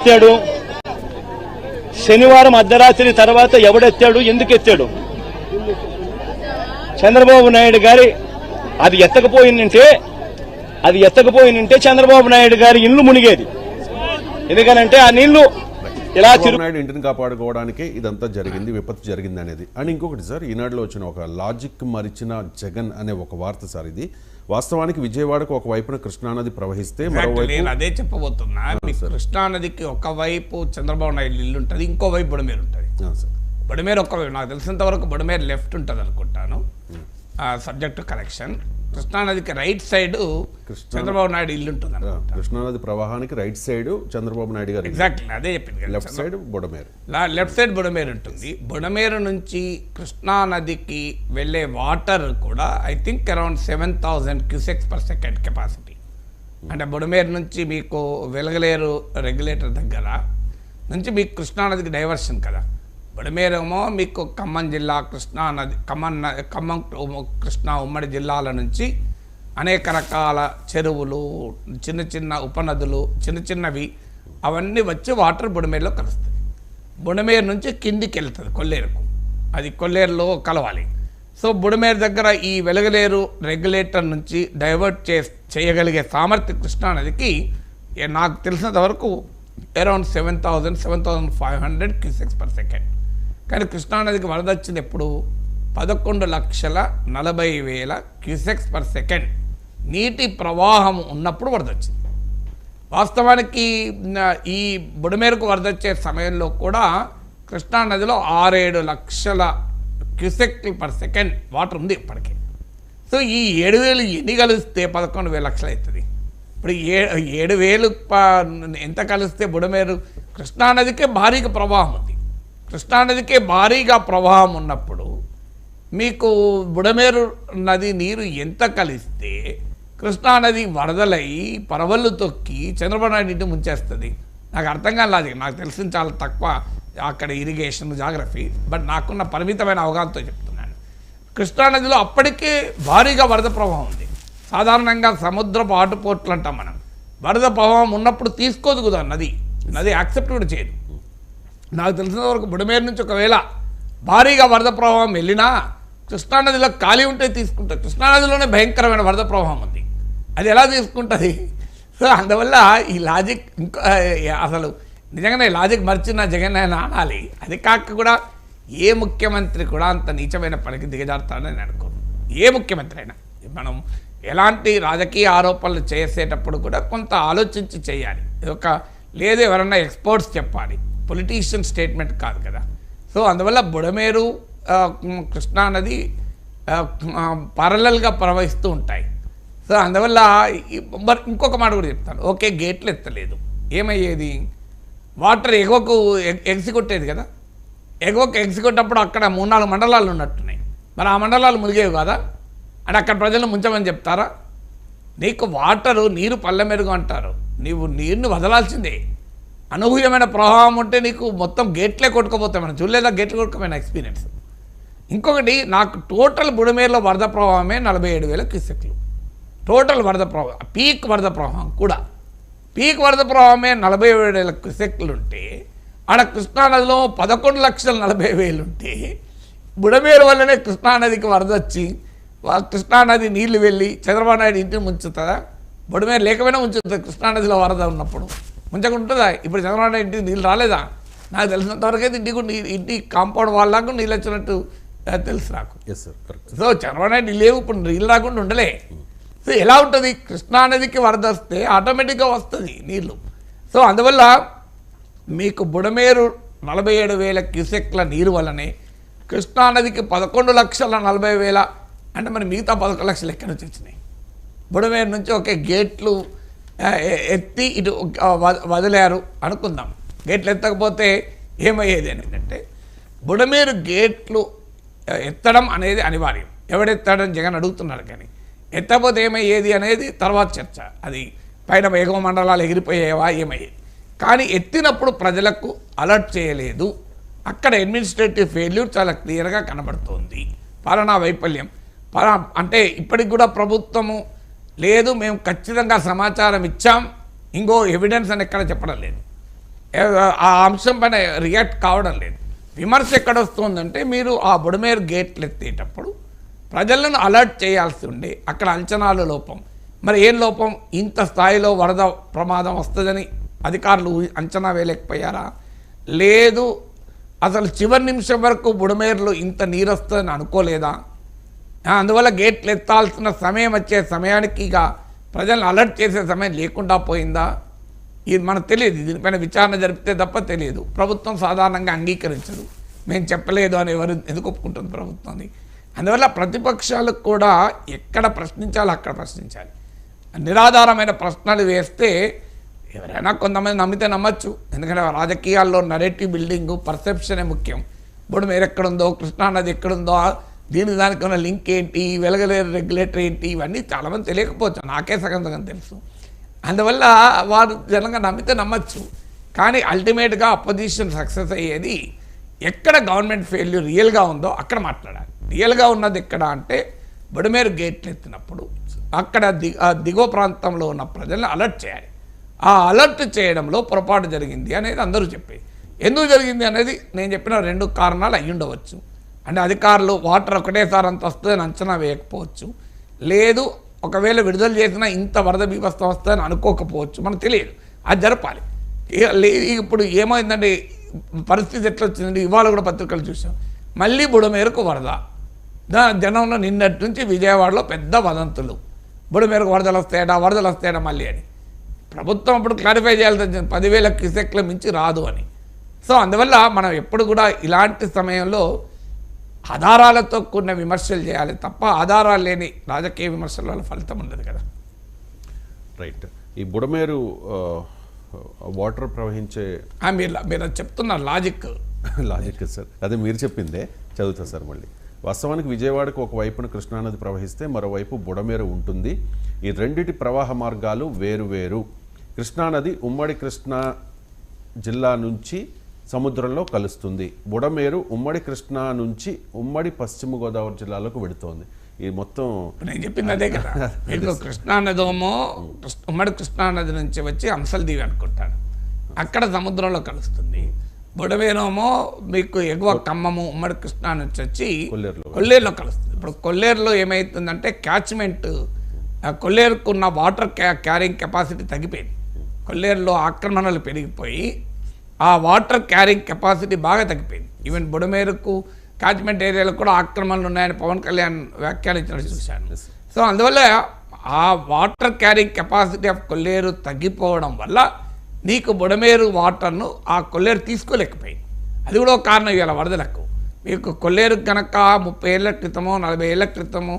ఎత్తాడు శనివారం అర్ధరాత్రి తర్వాత ఎవడెత్తాడు, ఎందుకు ఎత్తాడు? చంద్రబాబు నాయుడు గారి అది ఎత్తకపోయిందంటే చంద్రబాబు నాయుడు గారి ఇల్లు మునిగేది. ఎందుకనంటే ఆ నీళ్లు ఇలా నాయుడు ఇంటిని కాపాడుకోవడానికి ఇదంతా జరిగింది, విపత్తు జరిగింది అనేది. అండ్ ఇంకొకటి సార్, ఈనాడులో వచ్చిన ఒక లాజిక్ మరిచిన జగన్ అనే ఒక వార్త సార్. ఇది వాస్తవానికి విజయవాడకు ఒకవైపున కృష్ణానది ప్రవహిస్తే మరోవైపు నేను అదే చెప్పబోతున్నా. కృష్ణానదికి ఒకవైపు చంద్రబాబు నాయుడు ఇల్లు ఉంటుంది, ఇంకోవైపు బుడమేరు ఉంటుంది. బుడమేరు ఒకవైపు నాకు తెలిసినంత వరకు బుడమేరు లెఫ్ట్ ఉంటుంది అనుకుంటాను, సబ్జెక్ట్ కరెక్షన్. కృష్ణానదికి రైట్ సైడ్ చంద్రబాబు నాయుడు ఇల్లు ఉంటుంది. కృష్ణానది ప్రవాహానికి రైట్ సైడ్ చంద్రబాబు నాయుడు గారు. ఎగ్జాక్ట్లీ అదే చెప్పింది. Left side Budameru, left side Budameru ఉంటుంది. బుడమేరు నుంచి కృష్ణానదికి వెళ్ళే వాటర్ కూడా I think around 7,000 cusecs per second capacity. అంటే బుడమేరు నుంచి మీకు వెలగలేరు రెగ్యులేటర్ దగ్గర నుంచి మీకు కృష్ణానదికి డైవర్షన్ కదా. బుడమేరేమో మీకు ఖమ్మం జిల్లా కృష్ణానది, ఖమ్మం కృష్ణా ఉమ్మడి జిల్లాల నుంచి అనేక రకాల చెరువులు, చిన్న చిన్న ఉపనదులు, చిన్నవి అవన్నీ వచ్చి వాటర్ బుడమేరులో కలుస్తుంది. బుడమేరు నుంచి కిందికి వెళ్తుంది కొల్లేరుకు, అది కొల్లేరులో కలవాలి. సో బుడమేరు దగ్గర ఈ వెలగలేరు రెగ్యులేటర్ నుంచి డైవర్ట్ చేయగలిగే సామర్థ్యం కృష్ణానదికి నాకు తెలిసినంత వరకు అరౌండ్ 7,500 క్యూసెక్స్ పర్ సెకండ్. కానీ కృష్ణానదికి వరద వచ్చింది ఎప్పుడు? 11,40,000 క్యూసెక్స్ పర్ సెకండ్ నీటి ప్రవాహం ఉన్నప్పుడు వరద వచ్చింది. వాస్తవానికి ఈ బుడమేరుకు వరద వచ్చే సమయంలో కూడా కృష్ణానదిలో 6-7 లక్షల క్యూసెక్లు పర్ సెకండ్ వాటర్ ఉంది ఇప్పటికే. సో ఈ 7,000 ఎన్ని కలిస్తే 11,000 లక్షలు అవుతుంది. ఇప్పుడు 7,000 ఎంత కలిస్తే బుడమేరు కృష్ణానదికే భారీగా ప్రవాహం ఉంది. కృష్ణానదికే భారీగా ప్రవాహం ఉన్నప్పుడు మీకు బుడమేరు నది నీరు ఎంత కలిస్తే కృష్ణానది వరదలై పరవళ్ళు తొక్కి చంద్రబాబు నాయుడు ఇంటి ముంచేస్తుంది? నాకు అర్థం కాని లాజిక్. నాకు తెలిసింది చాలా తక్కువ అక్కడ ఇరిగేషన్ జాగ్రఫీ, బట్ నాకున్న పరిమితమైన అవగాహనతో చెప్తున్నాను. కృష్ణానదిలో అప్పటికే భారీగా వరద ప్రవాహం ఉంది. సాధారణంగా సముద్రపు ఆటుపోట్లు అంటాం మనం. వరద ప్రవాహం ఉన్నప్పుడు తీసుకోదు కదా నది యాక్సెప్ట్ కూడా చేయదు. నాకు తెలిసిన వరకు బుడమేరు నుంచి ఒకవేళ భారీగా వరద ప్రవాహం వెళ్ళినా కృష్ణానదిలో ఖాళీ ఉంటే తీసుకుంటుంది. కృష్ణానదిలోనే భయంకరమైన వరద ప్రవాహం ఉంది, అది ఎలా తీసుకుంటుంది? సో అందువల్ల ఈ లాజిక్ అసలు నిజంగానే లాజిక్ మర్చిన జగన్ ఆయన అనాలి. అది కాక కూడా ఏ ముఖ్యమంత్రి కూడా అంత నీచమైన పనికి దిగజారుతాడని నేను అనుకోను. ఏ ముఖ్యమంత్రి అయినా మనం ఎలాంటి రాజకీయ ఆరోపణలు చేసేటప్పుడు కూడా కొంత ఆలోచించి చేయాలి. లేదు ఎవరన్నా ఎక్స్పర్ట్స్ చెప్పాలి, పొలిటీషియన్ స్టేట్మెంట్ కాదు కదా. సో అందువల్ల బుడమేరు కృష్ణానది పారలల్గా ప్రవహిస్తూ ఉంటాయి. సో అందువల్ల మరి ఇంకొక మాట కూడా చెప్తాను. ఓకే, గేట్లు ఎత్తలేదు, ఏమయ్యేది? వాటర్ ఎగువకు ఎగ్జికొట్టేది కదా. ఎగువకు ఎగ్జికొట్టేటప్పుడు అక్కడ 3-4 మండలాలు ఉన్నట్టున్నాయి. మరి ఆ మండలాలు మునిగేవి కదా. అంటే అక్కడ ప్రజలను ముంచమని చెప్తారా? నీకు నీరు పల్లె మెరుగు అంటారు, నీవు నీరుని వదలాల్సిందే. అనూహ్యమైన ప్రవాహం ఉంటే నీకు మొత్తం గేట్లే కొట్టుకుపోతాయి. మనం చూడలేదా గేట్లు కొట్టుకుపోయిన ఎక్స్పీరియన్స్? ఇంకొకటి, నాకు టోటల్ బుడమేరులో వరద ప్రవాహమే 47,000 క్యూసెక్లు. టోటల్ వరద ప్రవాహం, పీక్ వరద ప్రవాహం కూడా పీక్ వరద ప్రవాహమే 47,000 క్యూసెక్లు ఉంటే, ఆడ కృష్ణానదిలో 11,40,000 ఉంటే, బుడమేరు వల్లనే కృష్ణానదికి వరద వచ్చి కృష్ణానది నీళ్లు వెళ్ళి చంద్రబాబు నాయుడు ఇంటిని ముంచుతుందా? బుడమేరు లేకపోయినా ముంచుతుంది కృష్ణానదిలో వరద ఉన్నప్పుడు. ముంచకుంటుందా? ఇప్పుడు చంద్రబాబు నాయుడు ఇంటికి నీళ్ళు రాలేదా? నాకు తెలిసినంతవరకు అయితే ఇంటి కాంపౌండ్ వాళ్ళకు నీళ్ళు వచ్చినట్టు తెలుసు నాకు. సో చంద్రబాబు నాయుడు లేవు, ఇప్పుడు నీళ్ళు రాకుండా ఉండలే. సో ఎలా ఉంటుంది? కృష్ణానదికి వరద వస్తే ఆటోమేటిక్గా వస్తుంది నీళ్ళు. సో అందువల్ల మీకు బుడమేరు 47,000 క్యూసెక్ల నీరు వల్లనే కృష్ణానదికి 11,40,000 అంటే మరి మిగతా 11 లక్షలు ఎక్కడి నుంచి వచ్చినాయి? బుడమేరు నుంచి ఒకే గేట్లు ఎత్తి ఇటు వదిలారు అనుకుందాం. గేట్లు ఎత్తకపోతే ఏమయ్యేది అంటే, బుడమేరు గేట్లు ఎత్తడం అనేది అనివార్యం. ఎవడెత్తాడని జగన్ అడుగుతున్నారు, కానీ ఎత్తకపోతే ఏమయ్యేది అనేది తర్వాత చర్చ. అది పైన ఎగువ మండలాలు ఎగిరిపోయేవా ఏమయ్యేది? కానీ ఎత్తినప్పుడు ప్రజలకు అలర్ట్ చేయలేదు. అక్కడ అడ్మినిస్ట్రేటివ్ ఫెయిల్యూర్ చాలా క్లియర్గా కనబడుతోంది. పాలనా వైఫల్యం. అంటే ఇప్పటికి కూడా ప్రభుత్వము లేదు మేము ఖచ్చితంగా సమాచారం ఇచ్చాం ఇంకో ఎవిడెన్స్ అని ఎక్కడ చెప్పడం లేదు. ఆ అంశం పైన రియాక్ట్ కావడం లేదు. విమర్శ ఎక్కడ వస్తుందంటే మీరు ఆ బుడమేరు గేట్లు ఎత్తేటప్పుడు ప్రజలను అలర్ట్ చేయాల్సి ఉండే అక్కడ అంచనాల లోపం. మరి ఏం లోపం? ఇంత స్థాయిలో వరద ప్రమాదం వస్తుందని అధికారులు అంచనా వేయలేకపోయారా? లేదు అసలు చివరి నిమిషం వరకు బుడమేరులో ఇంత నీరు వస్తుందని అనుకోలేదా? అందువల్ల గేట్లు ఎత్తాల్సిన సమయం వచ్చే సమయానికి ఇక ప్రజలను అలర్ట్ చేసే సమయం లేకుండా పోయిందా? ఇది మనకు తెలియదు. దీనిపైన విచారణ జరిపితే తప్ప తెలియదు. ప్రభుత్వం సాధారణంగా అంగీకరించదు. మేము చెప్పలేదు అని ఎవరు ఎందుకు ఒప్పుకుంటుంది ప్రభుత్వాన్ని? అందువల్ల ప్రతిపక్షాలకు కూడా ఎక్కడ ప్రశ్నించాలో అక్కడ ప్రశ్నించాలి. నిరాధారమైన ప్రశ్నలు వేస్తే ఎవరైనా కొంతమంది నమ్మితే నమ్మచ్చు. ఎందుకంటే రాజకీయాల్లో నరేటివ్ బిల్డింగు పర్సెప్షనే ముఖ్యం. ఇప్పుడు మీరు ఎక్కడుందో, కృష్ణానది ఎక్కడుందో, దానికి ఉన్న లింక్ ఏంటి, వెలగలేరు రెగ్యులేటర్ ఏంటి, ఇవన్నీ చాలామంది తెలియకపోవచ్చు. నాకే సగం తెలుసు. అందువల్ల వారు జనంగా నమ్మితే నమ్మచ్చు. కానీ అల్టిమేట్గా అపోజిషన్ సక్సెస్ అయ్యేది ఎక్కడ గవర్నమెంట్ ఫెయిల్యూర్ రియల్గా ఉందో అక్కడ మాట్లాడాలి. రియల్గా ఉన్నది ఎక్కడ అంటే బుడమేరు గేట్లు ఎత్తినప్పుడు అక్కడ దిగువ ప్రాంతంలో ఉన్న ప్రజలను అలర్ట్ చేయాలి. ఆ అలర్ట్ చేయడంలో పొరపాటు జరిగింది అనేది అందరూ చెప్పేది. ఎందుకు జరిగింది అనేది నేను చెప్పిన 2 కారణాలు అయ్యి ఉండవచ్చు. అంటే అధికారులు వాటర్ ఒకటేసారి అంత వస్తుందని అంచనా వేయకపోవచ్చు, లేదు ఒకవేళ విడుదల చేసినా ఇంత వరద బీభత్సం వస్తుందని అనుకోకపోవచ్చు, మనకు తెలియదు. అది జరపాలి. ఇప్పుడు ఏమైందంటే పరిస్థితి ఎట్లా వచ్చిందంటే ఇవాళ కూడా పత్రికలు చూసాం, మళ్ళీ బుడమేరుకు వరద. జనంలో నిన్నటి నుంచి విజయవాడలో పెద్ద వదంతులు, బుడమేరుకు వరదలు వస్తాయడా మళ్ళీ అని. ప్రభుత్వం అప్పుడు క్లారిఫై చేయాల్సి వచ్చింది 10,000 క్యూసెక్ల మించి రాదు అని. సో అందువల్ల మనం ఎప్పుడు కూడా ఇలాంటి సమయంలో ఆధారాలతో కూడిన విమర్శలు చేయాలి తప్ప ఆధారాలు లేని రాజకీయ విమర్శల వల్ల ఫలితం ఉండదు కదా. రైట్. ఈ బుడమేరు వాటర్ ప్రవహించే మీరు చెప్తున్న లాజిక్ సార్, అదే మీరు చెప్పిందే చదువుతా సార్ మళ్ళీ. వాస్తవానికి విజయవాడకు ఒకవైపున కృష్ణానది ప్రవహిస్తే మరోవైపు బుడమేరు ఉంటుంది. ఈ రెండిటి ప్రవాహ మార్గాలు వేరు. కృష్ణానది ఉమ్మడి కృష్ణా జిల్లా నుంచి సముద్రంలో కలుస్తుంది. బుడమేరు ఉమ్మడి కృష్ణా నుంచి ఉమ్మడి పశ్చిమ గోదావరి జిల్లాలకు వెడుతోంది. ఈ మొత్తం నేను చెప్పింది అదే కదా. మీకు కృష్ణానదేమో ఉమ్మడి కృష్ణానది నుంచి వచ్చి అంశల్దీవి అనుకుంటాను, అక్కడ సముద్రంలో కలుస్తుంది. బుడమేరేమో మీకు ఎగువ ఖమ్మము ఉమ్మడి కృష్ణా నుంచి వచ్చి కొల్లేరులో కలుస్తుంది. ఇప్పుడు కొల్లేరులో ఏమవుతుందంటే క్యాచ్మెంట్, కొల్లేరుకున్న వాటర్ క్యారింగ్ కెపాసిటీ తగ్గిపోయింది. కొల్లేరులో ఆక్రమణలు పెరిగిపోయి ఆ వాటర్ క్యారింగ్ కెపాసిటీ బాగా తగ్గిపోయింది. ఈవెన్ బుడమేరుకు క్యాచ్మెంట్ ఏరియాలో కూడా ఆక్రమణలు ఉన్నాయని పవన్ కళ్యాణ్ వ్యాఖ్యానించినట్టు చూశాను. సో అందువల్ల ఆ వాటర్ క్యారింగ్ కెపాసిటీ ఆఫ్ కొల్లేరు తగ్గిపోవడం వల్ల నీకు బుడమేరు వాటర్ను ఆ కొల్లేరు తీసుకోలేకపోయింది. అది కూడా ఒక కారణం. ఇవాళ వరదలకు మీకు కొల్లేరు కనుక 30 ఏళ్ల క్రితమో 40 ఏళ్ల క్రితమో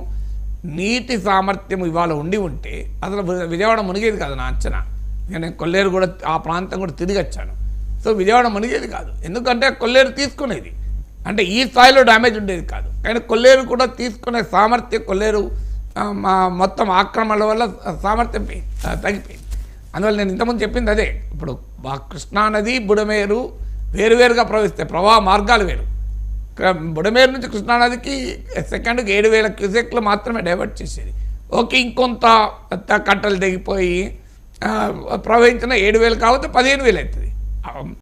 నీటి సామర్థ్యం ఇవాళ ఉంటే అసలు విజయవాడ మునిగేది కాదు నా అంచనా. నేను కొల్లేరు కూడా ఆ ప్రాంతం కూడా తిరిగి వచ్చాను. సో విజయవాడ మునిగేది కాదు, ఎందుకంటే కొల్లేరు తీసుకునేది అంటే ఈ స్థాయిలో డ్యామేజ్ ఉండేది కాదు. కానీ కొల్లేరు కూడా తీసుకునే సామర్థ్యం, కొల్లేరు మొత్తం ఆక్రమణల వల్ల సామర్థ్యం తగ్గిపోయింది. అందువల్ల నేను ఇంతకుముందు చెప్పింది అదే. ఇప్పుడు కృష్ణానది బుడమేరు వేరువేరుగా ప్రవహిస్తాయి, ప్రవాహ మార్గాలు వేరు. బుడమేరు నుంచి కృష్ణానదికి సెకండ్కి 7,000 క్యూసెక్లు మాత్రమే డైవర్ట్ చేసేది. ఓకే, ఇంకొంత కట్టలు తెగిపోయి ప్రవహించిన 7,000 కాకపోతే 15,000 అవుతుంది.